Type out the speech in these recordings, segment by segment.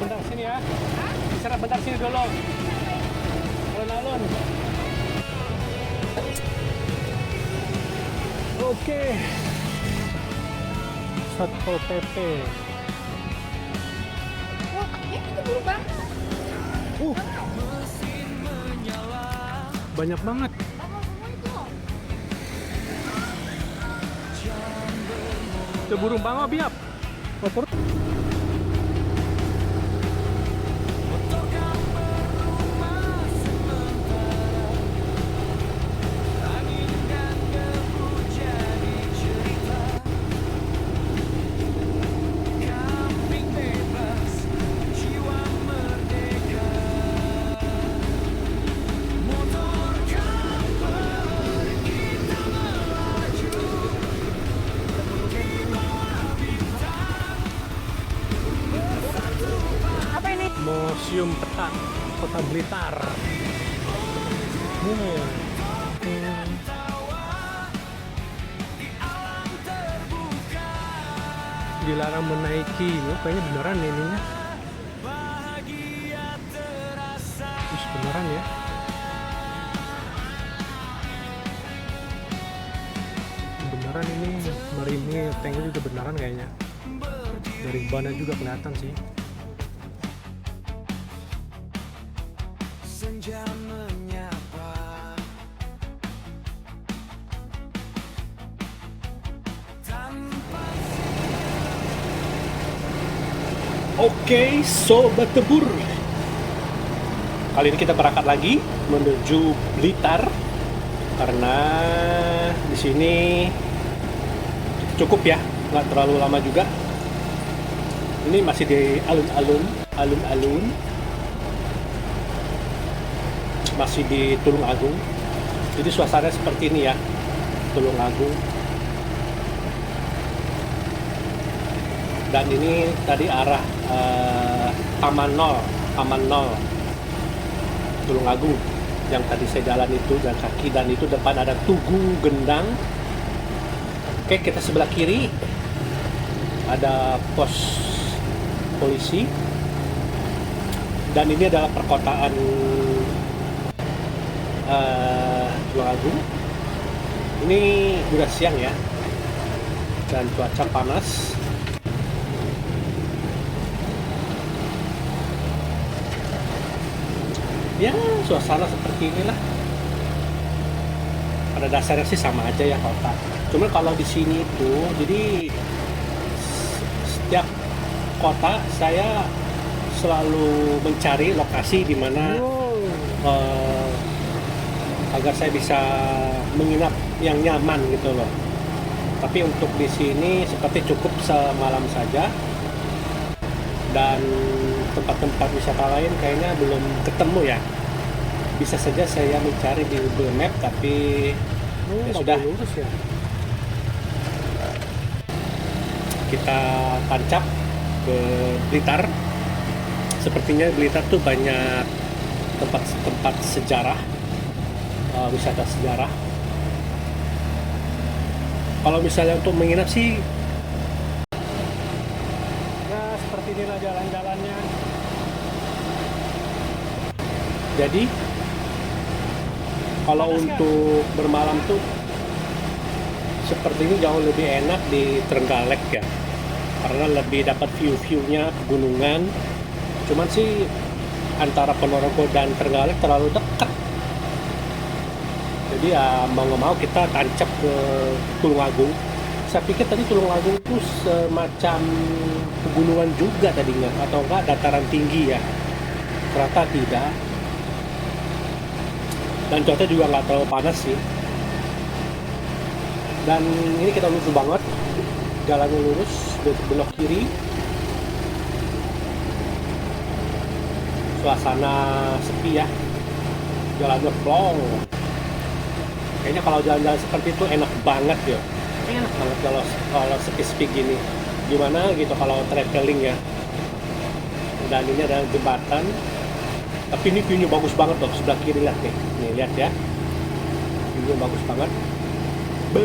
bentar sini ya. Istirahat bentar sini dulu. Alun-alun. Oke. Satpol PP. Wah, itu berubah. Banyak banget. Lama semua itu. Itu burung bangau biap. Motor. Apa ini? Museum Peta Kota Blitar. Dilarang menaiki. Oh, kayaknya beneran nih ininya. Terus beneran ya. Beneran ini marinir tanknya juga beneran kayaknya. Dari bannya juga kelihatan sih. Senja menyapa tanpa. Oke, sobat tebur. Kali ini kita berangkat lagi menuju Blitar karena di sini cukup ya, nggak terlalu lama juga. Ini masih di alun-alun, masih di Tulung Agung. Jadi suasananya seperti ini ya, Tulung Agung. Dan ini tadi arah Taman Nol Tulung Agung yang tadi saya jalan itu, jalan kaki, dan itu depan ada Tugu Gendang. Oke, kita sebelah kiri ada pos polisi, dan ini adalah perkotaan Tulung Agung. Ini udah siang ya, dan cuaca panas. Ya, suasana seperti inilah. Pada dasarnya sih sama aja ya kota. Cuman kalau di sini itu, jadi setiap kota saya selalu mencari lokasi di mana agar saya bisa menginap yang nyaman gitu loh. Tapi untuk di sini seperti cukup semalam saja, dan tempat-tempat wisata lain kayaknya belum ketemu ya. Bisa saja saya mencari di Google Map, tapi ya sudah. Ya. Kita tancap ke Blitar. Sepertinya Blitar tuh banyak tempat-tempat sejarah, wisata sejarah. Kalau misalnya untuk menginap sih, ya seperti inilah jalan-jalannya. Jadi kalau untuk bermalam tuh seperti ini jauh lebih enak di Trenggalek ya, karena lebih dapat view-nya pegunungan. Cuman sih antara Ponorogo dan Trenggalek terlalu dekat, jadi ya mau nggak mau kita tancap ke Tulung Agung. Saya pikir tadi Tulung Agung itu semacam pegunungan juga tadinya, atau enggak dataran tinggi ya, ternyata tidak. Dan cuaca juga nggak terlalu panas sih. Dan ini kita lurus banget, jalannya lurus, belok kiri. Suasana sepi ya, jalannya plong. Kayaknya kalau jalan-jalan seperti itu enak banget ya. Enak banget kalau sepi-sepi gini. Gimana gitu kalau traveling ya. Dan ini ada jembatan. Tapi ini view-nya bagus banget loh, sebelah kiri lihat nih. Nih lihat ya. View-nya bagus banget. Wow.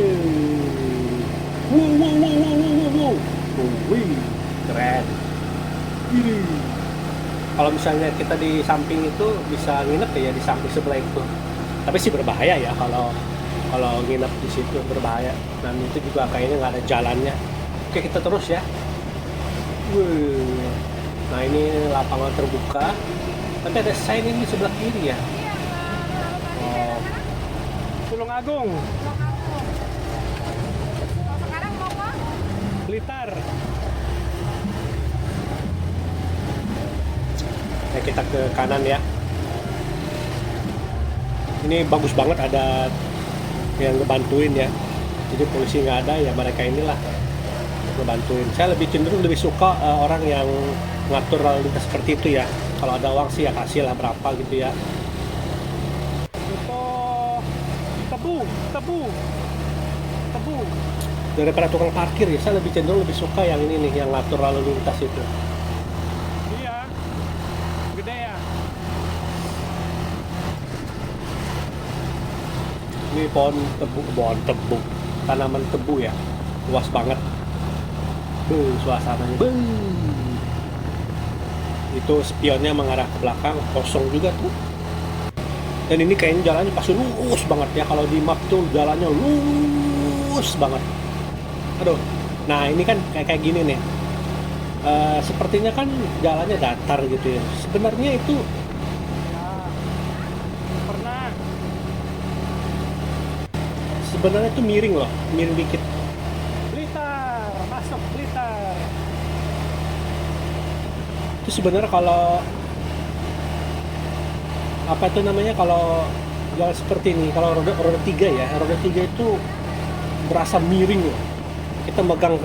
Wih, keren. Ini. Kalau misalnya kita di samping itu bisa nginep ya di samping sebelah itu. Tapi sih berbahaya ya kalau nginep di situ, berbahaya. Dan itu juga kayaknya nggak ada jalannya. Oke, kita terus ya. Wuh. Nah, ini lapangan terbuka. Tapi ada sign ini di sebelah kiri ya. Iya, Oh. Tulungagung, kalau sekarang mau ke Blitar. Ya, kita ke kanan ya. Ini bagus banget ada yang ngebantuin ya. Jadi polisi nggak ada ya, mereka inilah ngebantuin. Saya lebih suka orang yang ngatur lalu lintas seperti itu ya. Kalau ada uang sih ya kasih lah berapa gitu ya. Itu tebu. Daripada tukang parkir ya, saya lebih suka yang ini nih, yang ngatur lalu lintas itu. Iya, gede ya. Ini pohon tebu, tanaman tebu ya, luas banget. Suasananya, itu spionnya mengarah ke belakang, kosong juga tuh. Dan ini kayaknya jalannya pasti lurus banget ya, kalau di map tuh jalannya lurus banget. Aduh, nah ini kan kayak gini nih. Sepertinya kan jalannya datar gitu ya. Sebenarnya itu Ya, pernah. sebenarnya itu miring loh, miring dikit. Blitar, masuk Blitar. Itu sebenarnya kalau apa itu namanya, kalau jalan seperti ini, kalau roda 3 ya, roda 3 itu berasa miring loh. Kita megang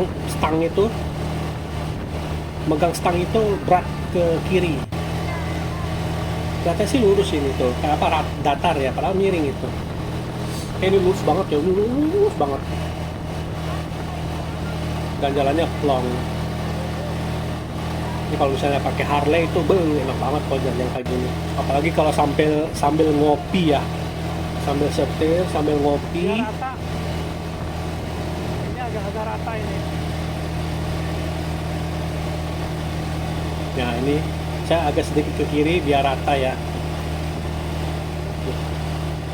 stang itu berat ke kiri. Ternyata sih lurus ini tuh, kayak apa, datar ya, padahal miring itu. Ini lurus banget ya, lurus banget. Dan jalannya plong. Ini kalau misalnya pakai Harley itu enak banget kalau jalan kayak gini. Apalagi kalau sambil ngopi ya, sambil setir, sambil ngopi. Dia rata. Ini agak-agak rata ini. Nah ini saya agak sedikit ke kiri biar rata ya.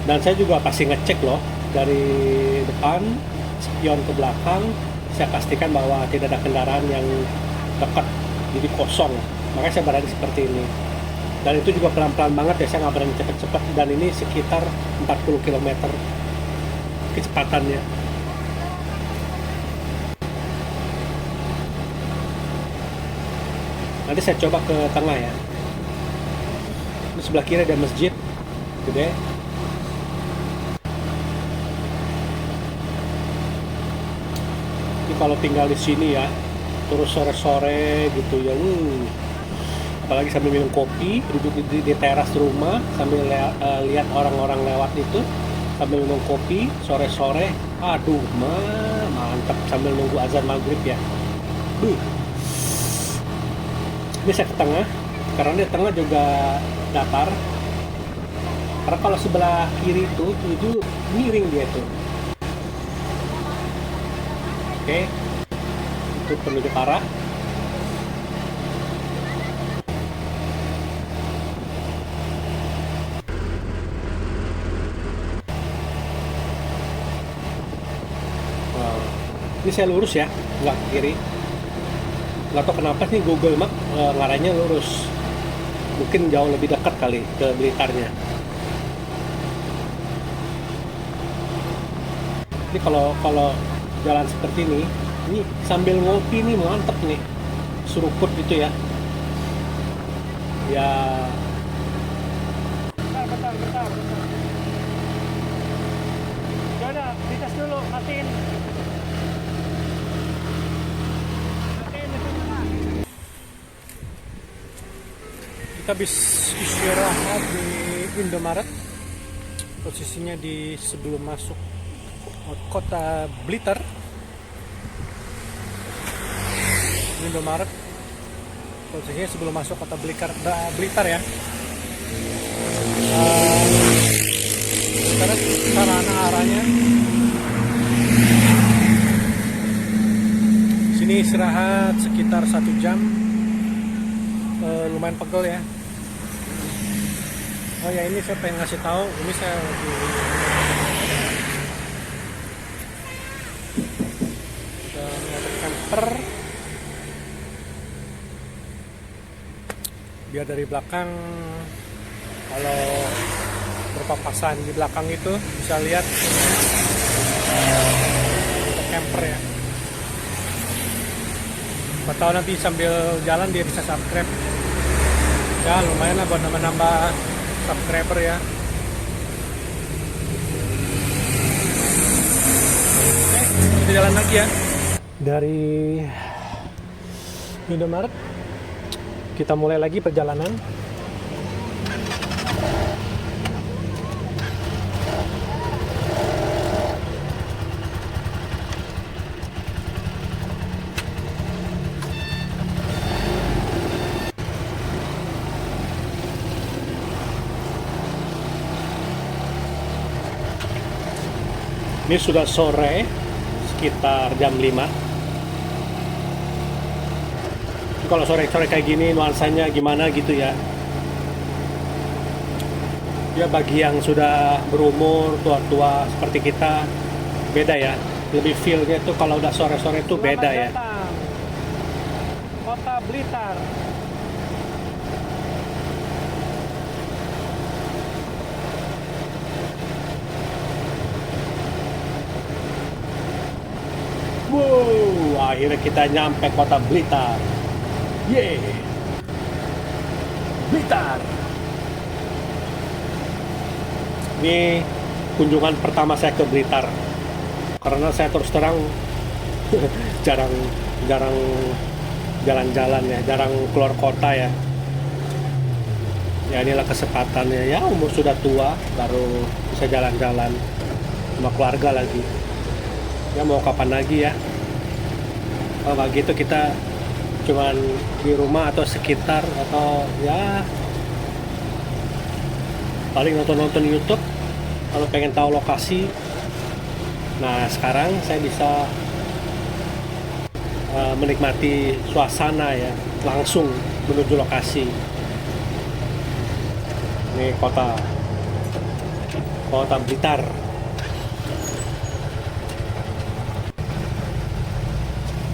Dan saya juga pasti ngecek loh dari depan, spion ke belakang. Saya pastikan bahwa tidak ada kendaraan yang dekat, jadi kosong. Makanya saya berani seperti ini. Dan itu juga pelan-pelan banget ya, saya nggak berani cepet-cepet. Dan ini sekitar 40 km kecepatannya. Nanti saya coba ke tengah ya. Di sebelah kiri ada masjid gede. Ini kalau tinggal di sini ya, terus sore-sore gitu ya, apalagi sambil minum kopi, duduk di teras rumah sambil lihat orang-orang lewat itu, sambil minum kopi sore-sore, aduh mantap, sambil nunggu azan maghrib ya. Ini saya ke tengah, karena di tengah juga datar. Karena kalau sebelah kiri itu miring dia tuh. Oke, itu penunjuk arah. Wow. Ini saya lurus ya, nggak ke kiri. Nggak tahu kenapa sih Google Map ngarahnya lurus. Mungkin jauh lebih dekat kali ke Blitarnya. Ini kalau jalan seperti ini sambil ngopi nih mantep nih, seruput gitu ya. Ya Bentar. Yaudah, dites dulu, matiin. Kita habis istirahat di Indomaret. Posisinya di sebelum masuk kota Blitar. Indomaret. Posisinya sebelum masuk kota Blitar ya. Sekarang sarana arahnya. Sini istirahat sekitar 1 jam. Lumayan pegel ya. Oh ya, ini saya pengen ngasih tahu, ini saya lagi motor camper. Biar dari belakang, kalau berpapasan di belakang itu bisa lihat motor camper ya. Siapa tahu nanti sambil jalan dia bisa subscribe. Ya lumayan lah buat nambah-nambah subscriber ya. Oke, kita jalan lagi ya. Dari Indomaret kita mulai lagi perjalanan. Ini sudah sore, sekitar jam 5. Kalau sore-sore kayak gini nuansanya gimana gitu ya. Ya bagi yang sudah berumur, tua-tua seperti kita, beda ya. Lebih feel-nya tuh kalau udah sore-sore tuh beda ya. Datang. Kota Blitar. Wow, akhirnya kita nyampe kota Blitar. Yeay, Blitar. Ini kunjungan pertama saya ke Blitar. Karena saya terus terang jarang jalan-jalan ya, jarang keluar kota ya. Ya inilah kesempatannya. Ya umur sudah tua, baru bisa jalan-jalan sama keluarga lagi. Ya mau kapan lagi ya. Kalau nggak gitu kita cuman di rumah atau sekitar, atau ya paling nonton-nonton YouTube kalau pengen tahu lokasi. Nah sekarang saya bisa menikmati suasana ya, langsung menuju lokasi. Ini kota Blitar.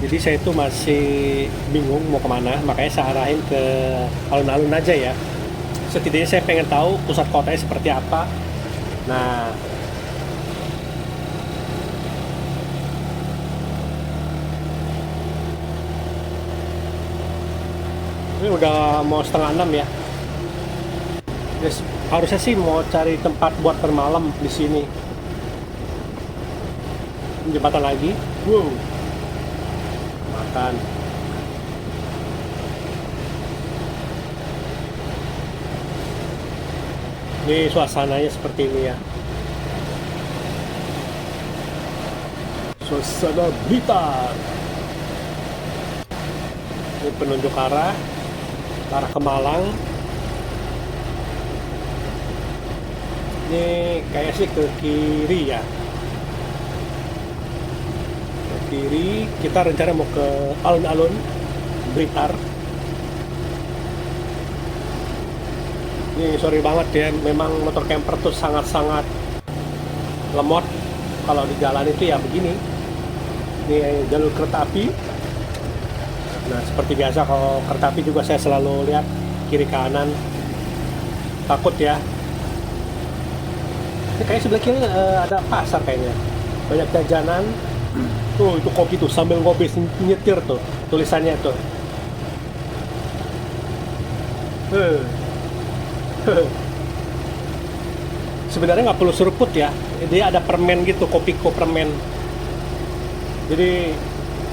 Jadi saya itu masih bingung mau kemana, makanya saya arahin ke alun-alun aja ya. Setidaknya saya pengen tahu pusat kotanya seperti apa. Nah, ini udah mau 5:30 ya. Yes, harusnya sih mau cari tempat buat bermalam di sini. Jembatan lagi. Wow. Makan. Ini suasananya seperti ini ya. Suasana Blitar. Ini penunjuk arah ke Malang. Ini kayak sih ke kiri ya. Ke kiri, kita rencana mau ke alun-alun Blitar. Ini sorry banget ya, memang motor camper tuh sangat-sangat lemot kalau di jalan itu ya begini. Ini jalur kereta api. Nah seperti biasa kalau kereta api juga saya selalu lihat kiri kanan, takut ya. Ini kayak sebelah kiri ada pasar kayaknya, banyak jajanan. Tuh itu kopi tuh sambil ngopi nyetir tuh tulisannya tuh. Sebenarnya nggak perlu seruput ya, dia ada permen gitu, kopiko permen, jadi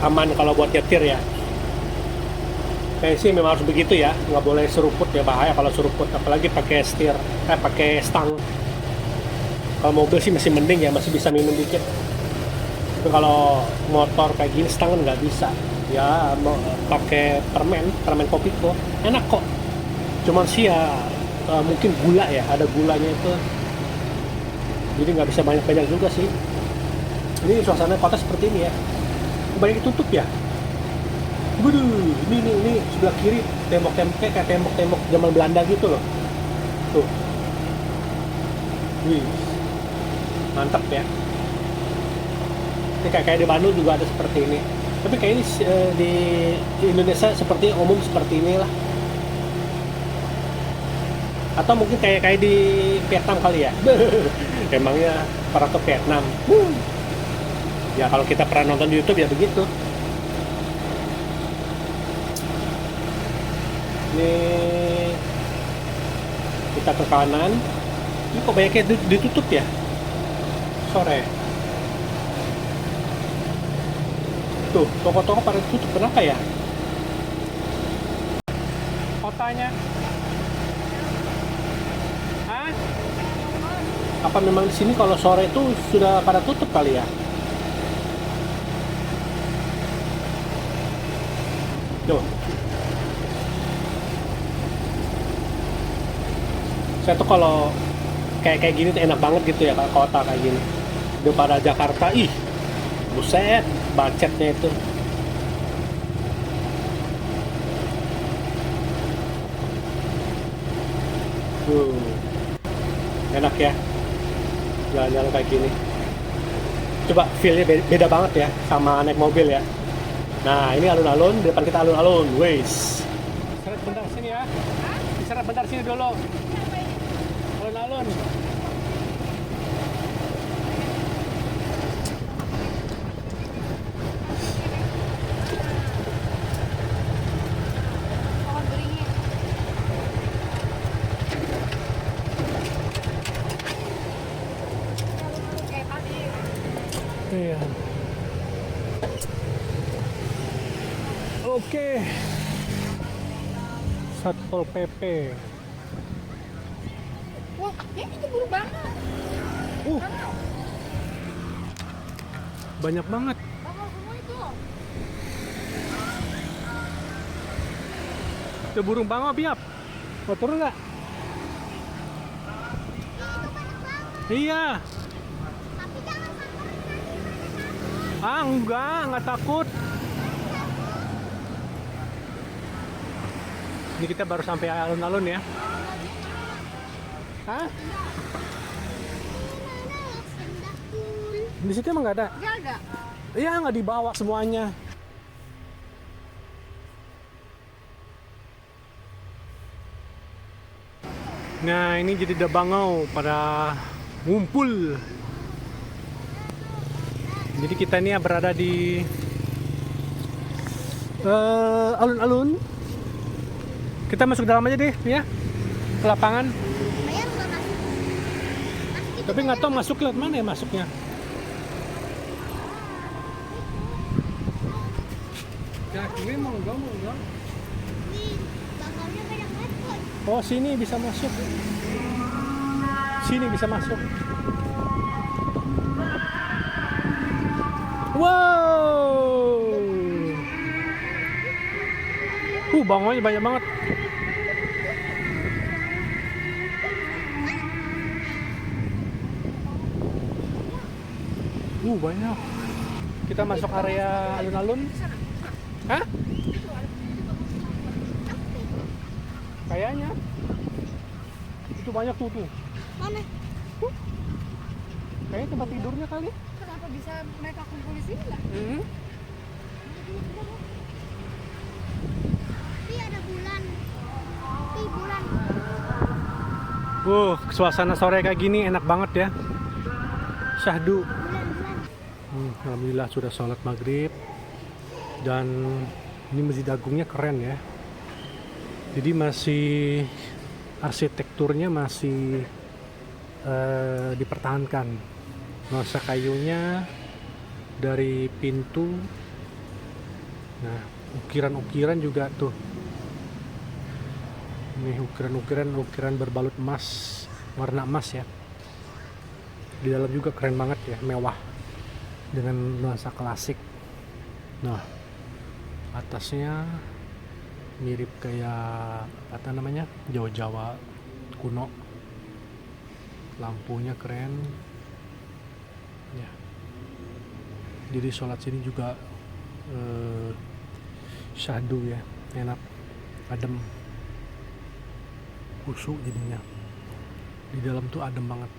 aman kalau buat nyetir ya. Kayak sih memang harus begitu ya, nggak boleh seruput ya, bahaya kalau seruput, apalagi pakai pakai stang. Kalau mobil sih masih mending ya, masih bisa minum dikit. Tapi kalau motor kayak gini stang kan nggak bisa ya, mau pakai permen kopiko enak kok, cuman sih ya mungkin gula ya, ada gulanya itu, jadi nggak bisa banyak-banyak juga sih. Ini suasana kota seperti ini ya, banyak tutup ya. Waduh, ini sebelah kiri tembok-tembok kayak tembok-tembok zaman Belanda gitu loh. Tuh, Wih, mantap ya. Ini kayak di Bandung juga ada seperti ini. Tapi kayak ini di Indonesia seperti umum seperti inilah. Atau mungkin kayak di Vietnam kali ya. Emangnya pernah ke Vietnam. Ya kalau kita pernah nonton di YouTube ya begitu. Ini kita ke kanan. Ini kok banyaknya ditutup ya? Sore. Tuh, toko-toko pada tutup. Kenapa ya? Kotanya. Hah? Apa memang di sini kalau sore itu sudah pada tutup kali ya? Tuh. Saya tuh kalau kayak gini tuh enak banget gitu ya, kota kayak gini. Daripada Jakarta, ih, buset, macetnya itu. Enak ya, jalan-jalan kayak gini. Coba feel-nya beda banget ya sama naik mobil ya. Nah, ini alun-alun, di depan kita alun-alun, wes. Istirahat bentar sini ya. Istirahat bentar sini dulu. Alun-alun. Pohon beringin. Kayak tadi. Iya. Oke. Satpol PP. Wah, itu burung banget. Banyak banget. Bakal semua itu. Itu burung bangau biap. Mau turun nggak? Iya. Ah, enggak takut. Ini kita baru sampai alun-alun ya. Hah? Di situ emang nggak ada? Nggak ada. Iya, nggak dibawa semuanya. Nah, ini jadi Dabangau pada ngumpul. Jadi kita ini berada di alun-alun. Kita masuk dalam aja deh, ya, ke lapangan. Bayar nggak masuk? Tapi nggak tahu masuk lewat mana ya masuknya. Ya, ini monggo. Nih, bakalnya banyak banget. Oh, sini bisa masuk. Sini bisa masuk. Wow. Bangunnya banyak banget. Banyak. Kita masuk area alun-alun. Hah? Kayaknya. Itu banyak tuh. Mana? Kayaknya tempat tidurnya kali. Kenapa bisa mereka kumpul di sini lah? Tapi ada bulan. Tapi bulan. Suasana sore kayak gini enak banget ya. Syahdu. Bulan. Alhamdulillah sudah sholat maghrib. Dan ini Masjid Agungnya keren ya. Jadi masih arsitekturnya masih dipertahankan. Nuansa kayunya dari pintu. Nah, ukiran-ukiran juga tuh. Ini ukiran berbalut emas, warna emas ya. Di dalam juga keren banget ya, mewah dengan nuansa klasik. Nah, atasnya mirip kayak apa namanya, Jawa kuno. Lampunya keren ya. Jadi sholat sini juga syahdu ya, enak, adem, khusyuk jadinya. Di dalam tuh adem banget.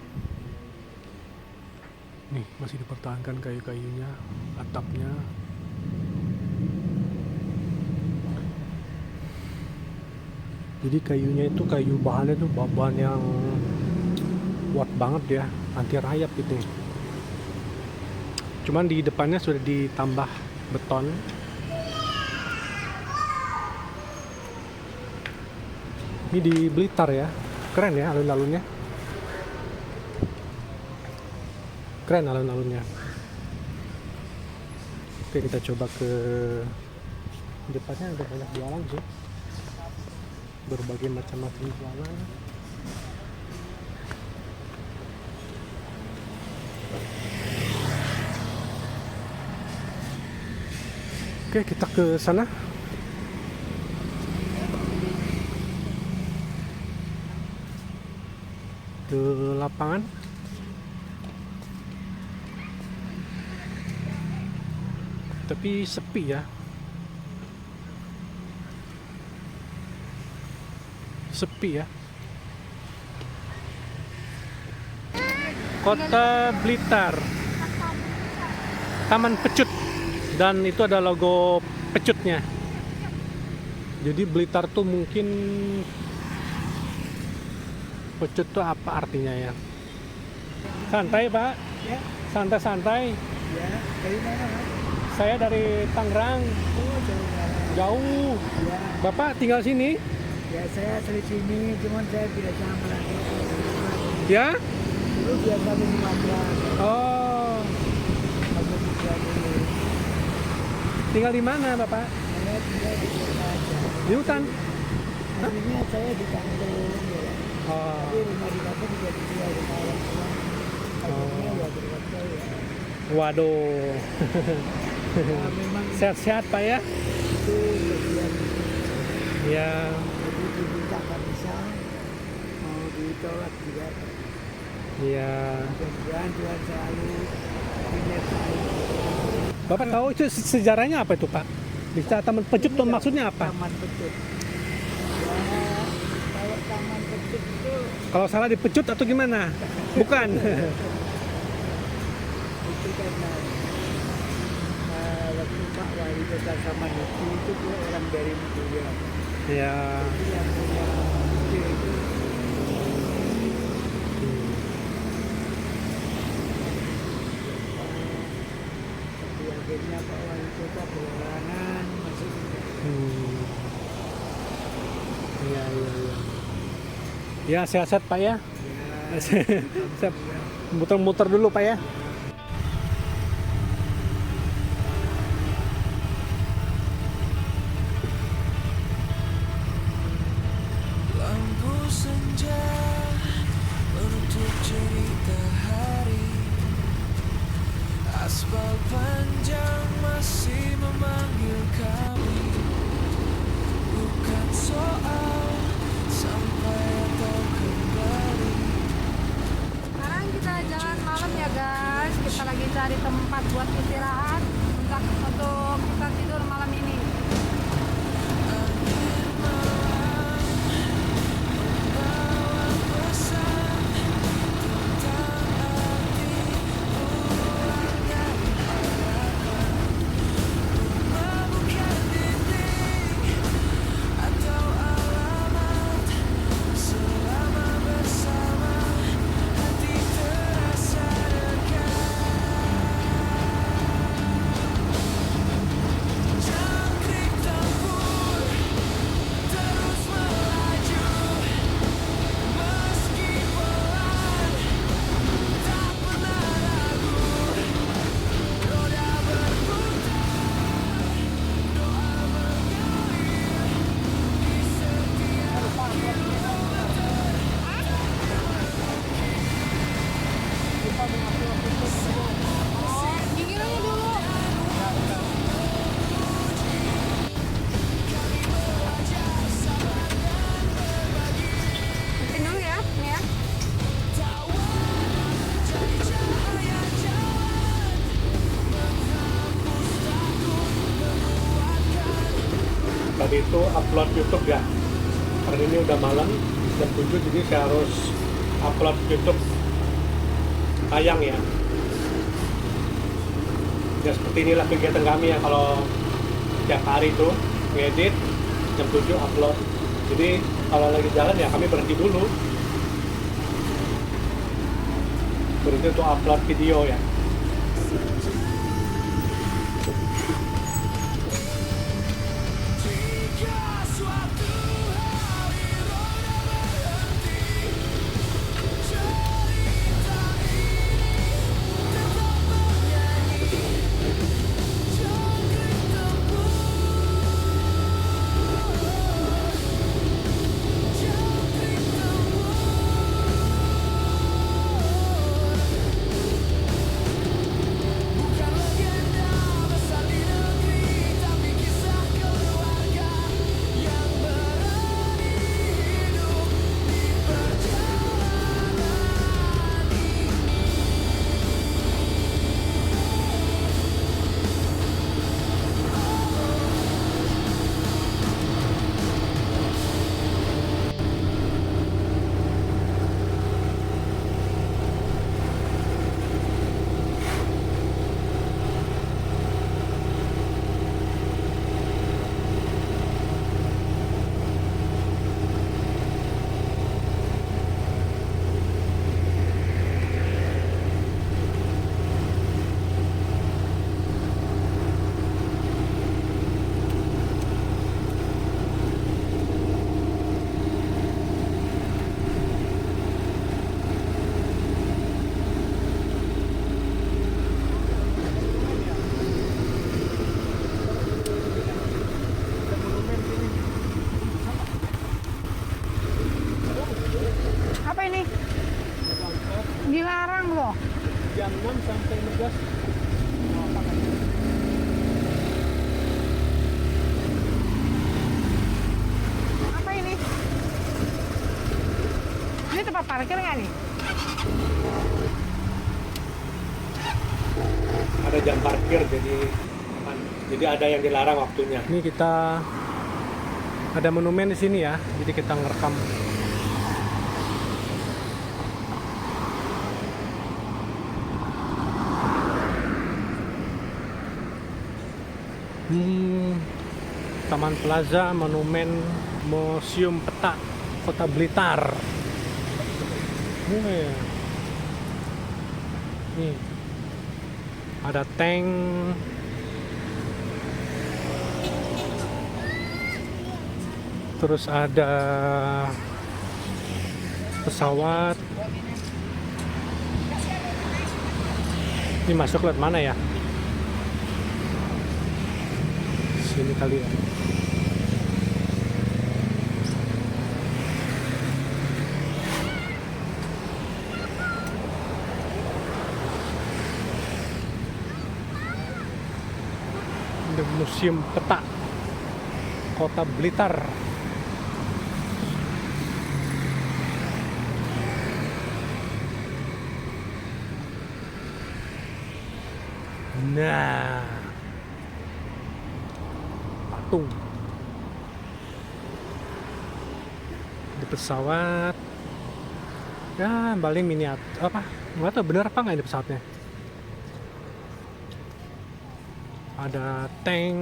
Nih masih dipertahankan kayu-kayunya, atapnya. Jadi kayunya itu bahannya tuh bahan yang kuat banget ya, anti rayap gitu. Cuman di depannya sudah ditambah beton. Ini di Blitar ya, keren ya alun-alunnya. Keren alun-alunnya. Oke, kita coba ke depannya, ada banyak jualan sih, berbagai macam-macam jualan. Oke, kita ke sana. Ke lapangan. Tapi sepi ya. Sepi ya. Kota Blitar. Taman Pecut. Dan itu ada logo pecutnya. Jadi Blitar tuh mungkin pecut tuh apa artinya ya? Santai Pak. Ya. Santai-santai. Ya, dari mana Mas? Saya dari Tangerang. Oh, jauh banget. Jauh. Ya, Bapak tinggal sini? ya saya asli sini, cuman saya biasa merantau. Ya? Dulu biasa di Sumatera, Oh. aku juga dulu. Tinggal di mana Bapak? Saya tinggal di kota aja. Di hutan? Aslinya saya di kampung, ya. Oh. Tapi rumah di kampung juga dijual rumah orang tua. Akhirnya ya berkata ya. Waduh. Nah, memang Sehat-sehat Pak ya? itu bagian Ya. jadi diminta nggak bisa, mau ditolak juga. Ya. Mudah-mudahan Tuhan selalu ingat saya. Bapak tahu itu sejarahnya apa itu Pak? Bisa Taman Pecut tuh maksudnya apa? Taman Pecut. Ya, kalau Taman Pecut itu Kalau salah dipecut atau gimana? Bukan. itu karena waktu Pak Wali Kota Samanhudi itu tuh orang dari Meduya. Ya. Jadi yang punya ide itu tapi akhirnya Pak Wali Kota berhalangan masuk. Hmm. Ya, ya, ya. Ya, sehat-sehat Pak ya. Ya, Siap. Muter-muter dulu Pak ya. Lampu senja menutup cerita hari. Aspal panjang masih memanggil kami. Bukan soal sampai atau kembali. Sekarang kita jalan malam ya guys. Kita lagi cari tempat buat istirahat untuk kita tidur malam ini. Angin malam membawa pesan tentang arti pulangnya harapan. Rumah bukan dinding atau alamat. Selama bersama hati terasa dekat. Jangkrik tempur terus melaju. Meski pelan tak pernah ragu. Roda berputar, doa mengalir di setiap kilometer. Minggir aja dulu. Mungkin dulu ya, ini ya. Tadi itu upload YouTube ya. Hari ini udah malam jam 7, jadi saya harus upload YouTube tayang ya. Ya seperti inilah kegiatan kami ya kalau tiap hari itu ngedit, jam 7 upload. Jadi kalau lagi jalan ya kami berhenti dulu. Berhenti untuk upload video ya. Jika suatu hari roda berhenti, cerita ini tetap bernyanyi. Jangkrik tempur, jangkrik tempur. Bukan legenda besar di negeri, tapi kisah keluarga yang berani hidup di perjalanan ini. Apa ini? Dilarang loh. Jam 6 sampai 15. Apa ini? Ini tempat parkir nggak nih? Ada jam parkir jadi ada yang dilarang waktunya. Ini kita ada monumen di sini ya, jadi kita ngerekam. Taman Plaza, Monumen Museum Peta Kota Blitar. Nih, ada tank, terus ada pesawat. Ini masuk lewat mana ya? Sini kali ya. The Museum Peta Kota Blitar. Nah, patung di pesawat ya, paling miniatur apa, nggak tahu bener apa nggak ini pesawatnya. Ada tank,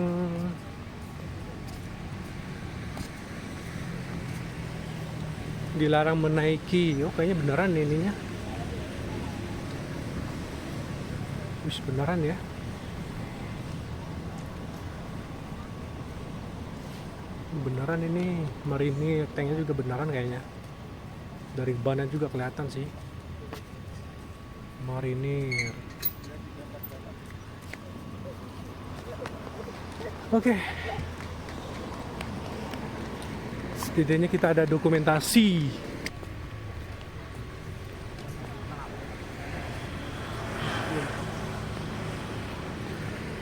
dilarang menaiki. Oh, kayaknya beneran nih ininya. Wis beneran ya. Beneran ini, marinir, tanknya juga beneran kayaknya. Dari bannya juga kelihatan sih. Marinir. Oke. Setidaknya kita ada dokumentasi.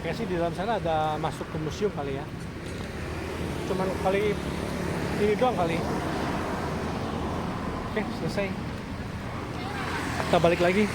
Kayaknya sih di dalam sana ada masuk ke museum kali ya. Cuman kali ini doang kali. Oke, selesai. Kita balik lagi.